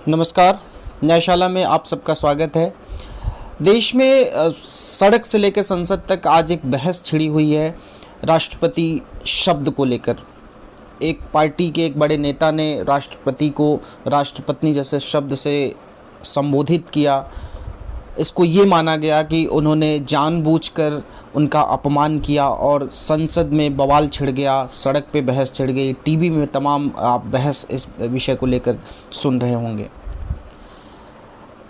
नमस्कार। न्यायशाला में आप सबका स्वागत है। देश में सड़क से लेकर संसद तक आज एक बहस छिड़ी हुई है राष्ट्रपति शब्द को लेकर। एक पार्टी के एक बड़े नेता ने राष्ट्रपति को राष्ट्रपत्नी जैसे शब्द से संबोधित किया। इसको ये माना गया कि उन्होंने जानबूझकर उनका अपमान किया और संसद में बवाल छिड़ गया, सड़क पे बहस छिड़ गई। टीवी में तमाम आप बहस इस विषय को लेकर सुन रहे होंगे।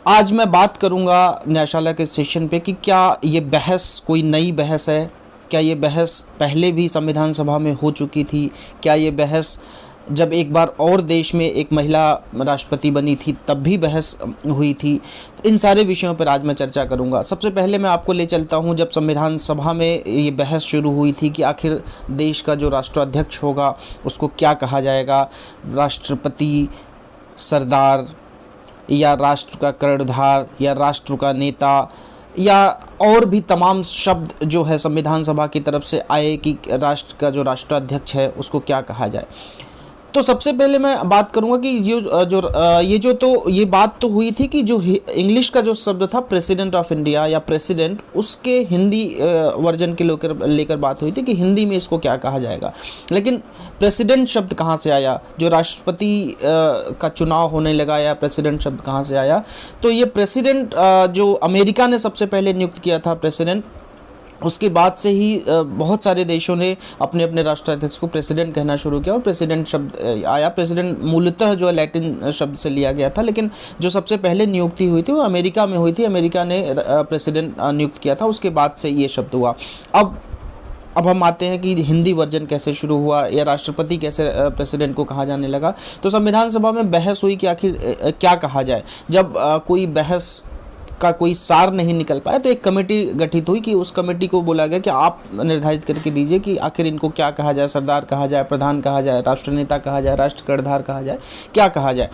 आज मैं बात करूंगा न्यायशाला के सेशन पे कि क्या ये बहस कोई नई बहस है, क्या ये बहस पहले भी संविधान सभा में हो चुकी थी, क्या ये बहस जब एक बार और देश में एक महिला राष्ट्रपति बनी थी तब भी बहस हुई थी। इन सारे विषयों पर आज मैं चर्चा करूंगा। सबसे पहले मैं आपको ले चलता हूं जब संविधान सभा में ये बहस शुरू हुई थी कि आखिर देश का जो राष्ट्राध्यक्ष होगा उसको क्या कहा जाएगा, राष्ट्रपति, सरदार या राष्ट्र का कर्णधार या राष्ट्र का नेता या और भी तमाम शब्द जो है संविधान सभा की तरफ से आए कि राष्ट्र का जो राष्ट्राध्यक्ष है उसको क्या कहा जाए। तो सबसे पहले मैं बात करूंगा कि ये बात तो हुई थी कि जो इंग्लिश का जो शब्द था प्रेसिडेंट ऑफ इंडिया या प्रेसिडेंट, उसके हिंदी वर्जन के लेकर बात हुई थी कि हिंदी में इसको क्या कहा जाएगा। लेकिन प्रेसिडेंट शब्द कहाँ से आया, जो राष्ट्रपति का चुनाव होने लगा या प्रेसिडेंट शब्द कहाँ से आया। तो ये प्रेसिडेंट जो अमेरिका ने सबसे पहले नियुक्त किया था प्रेसिडेंट, उसके बाद से ही बहुत सारे देशों ने अपने अपने राष्ट्राध्यक्ष को प्रेसिडेंट कहना शुरू किया और प्रेसिडेंट शब्द आया। प्रेसिडेंट मूलतः जो लैटिन शब्द से लिया गया था, लेकिन जो सबसे पहले नियुक्ति हुई थी वो अमेरिका में हुई थी। अमेरिका ने प्रेसिडेंट नियुक्त किया था, उसके बाद से ये शब्द हुआ। अब हम आते हैं कि हिंदी वर्जन कैसे शुरू हुआ या राष्ट्रपति कैसे प्रेसिडेंट को कहा जाने लगा। तो संविधान सभा में बहस हुई कि आखिर क्या कहा जाए। जब कोई बहस का कोई सार नहीं निकल पाया तो एक कमेटी गठित हुई कि उस कमेटी को बोला गया कि आप निर्धारित करके दीजिए कि आखिर इनको क्या कहा जाए, सरदार कहा जाए, प्रधान कहा जाए, राष्ट्रनेता कहा जाए, राष्ट्र कर्णधार कहा जाए, क्या कहा जाए।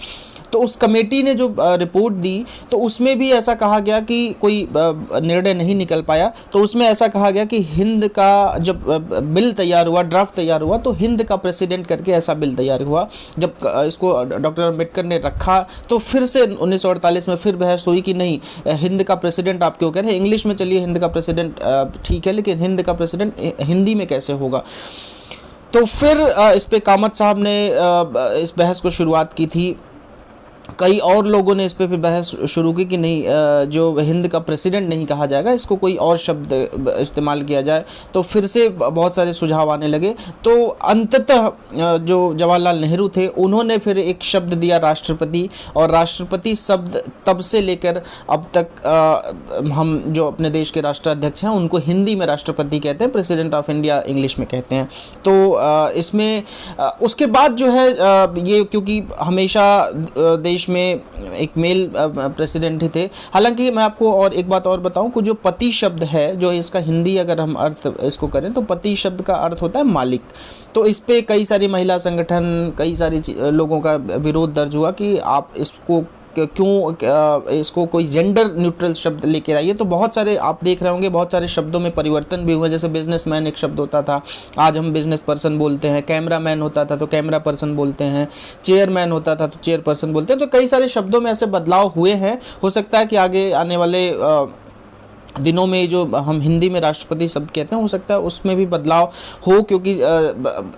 तो उस कमेटी ने जो रिपोर्ट दी तो उसमें भी ऐसा कहा गया कि कोई निर्णय नहीं निकल पाया। तो उसमें ऐसा कहा गया कि हिंद का जब बिल तैयार हुआ, ड्राफ्ट तैयार हुआ, तो हिंद का प्रेसिडेंट करके ऐसा बिल तैयार हुआ। जब इसको डॉक्टर अम्बेडकर ने रखा तो फिर से 1948 में फिर बहस हुई कि नहीं, हिंद का प्रेसिडेंट आप क्यों कह रहे हैं, इंग्लिश में चलिए हिंद का प्रेसिडेंट ठीक है, लेकिन हिंद का प्रेसिडेंट हिंदी में कैसे होगा। तो फिर इस पे कामत साहब ने इस बहस को शुरुआत की थी। कई और लोगों ने इस पे फिर बहस शुरू की कि नहीं, जो हिंद का प्रेसिडेंट नहीं कहा जाएगा, इसको कोई और शब्द इस्तेमाल किया जाए। तो फिर से बहुत सारे सुझाव आने लगे। तो अंततः जो जवाहरलाल नेहरू थे उन्होंने फिर एक शब्द दिया राष्ट्रपति, और राष्ट्रपति शब्द तब से लेकर अब तक हम जो अपने देश के राष्ट्राध्यक्ष हैं उनको हिंदी में राष्ट्रपति कहते हैं, प्रेसिडेंट ऑफ इंडिया इंग्लिश में कहते हैं। तो इसमें उसके बाद जो है ये क्योंकि हमेशा देश में एक मेल प्रेसिडेंट ही थे। हालांकि मैं आपको और एक बात और बताऊं कि जो पति शब्द है, जो इसका हिंदी अगर हम अर्थ इसको करें तो पति शब्द का अर्थ होता है मालिक। तो इस पे कई सारी महिला संगठन, कई सारी लोगों का विरोध दर्ज हुआ कि आप इसको क्यों इसको कोई जेंडर न्यूट्रल शब्द लेके आइए। तो बहुत सारे आप देख रहे होंगे, बहुत सारे शब्दों में परिवर्तन भी हुए। जैसे बिजनेसमैन एक शब्द होता था, आज हम बिजनेस पर्सन बोलते हैं। कैमरा मैन होता था तो कैमरा पर्सन बोलते हैं। चेयरमैन होता था तो चेयर पर्सन बोलते हैं। तो कई सारे शब्दों में ऐसे बदलाव हुए हैं। हो सकता है कि आगे आने वाले दिनों में जो हम हिंदी में राष्ट्रपति शब्द कहते हैं, हो सकता है उसमें भी बदलाव हो, क्योंकि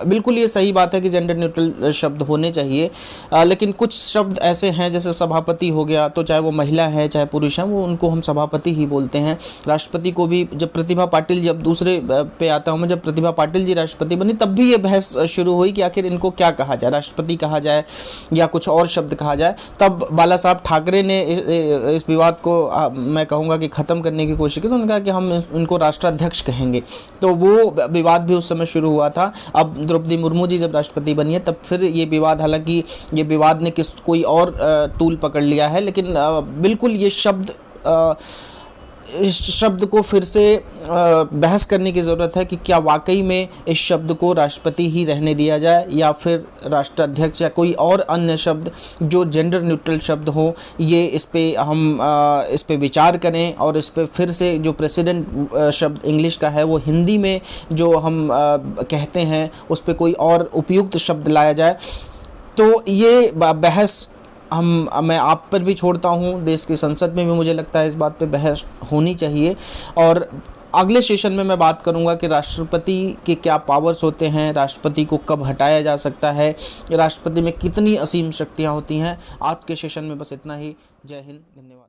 बिल्कुल ये सही बात है कि जेंडर न्यूट्रल शब्द होने चाहिए। लेकिन कुछ शब्द ऐसे हैं जैसे सभापति हो गया, तो चाहे वो महिला है चाहे पुरुष हैं, वो उनको हम सभापति ही बोलते हैं। राष्ट्रपति को भी जब प्रतिभा पाटिल, जब दूसरे पे आता हूँ मैं, जब प्रतिभा पाटिल जी राष्ट्रपति बनी तब भी ये बहस शुरू हुई कि आखिर इनको क्या कहा जाए, राष्ट्रपति कहा जाए या कुछ और शब्द कहा जाए। तब बाला साहब ठाकरे ने इस विवाद को मैं कहूँगा कि ख़त्म करने की कोशिश की। तो उन्होंने कहा कि हम इनको राष्ट्राध्यक्ष कहेंगे। तो वो विवाद भी उस समय शुरू हुआ था। अब द्रौपदी मुर्मू जी जब राष्ट्रपति बनी है तब फिर ये विवाद, हालांकि ये विवाद ने कोई और टूल पकड़ लिया है, लेकिन बिल्कुल ये इस शब्द को फिर से बहस करने की ज़रूरत है कि क्या वाकई में इस शब्द को राष्ट्रपति ही रहने दिया जाए या फिर राष्ट्राध्यक्ष या कोई और अन्य शब्द जो जेंडर न्यूट्रल शब्द हो। ये इस पे हम इस पे विचार करें और इस पे फिर से जो प्रेसिडेंट शब्द इंग्लिश का है वो हिंदी में जो हम कहते हैं उस पे कोई और उपयुक्त शब्द लाया जाए। तो ये बहस मैं आप पर भी छोड़ता हूँ, देश की संसद में भी मुझे लगता है इस बात पे बहस होनी चाहिए। और अगले सेशन में मैं बात करूंगा कि राष्ट्रपति के क्या पावर्स होते हैं, राष्ट्रपति को कब हटाया जा सकता है, राष्ट्रपति में कितनी असीम शक्तियां होती हैं। आज के सेशन में बस इतना ही। जय हिंद, धन्यवाद।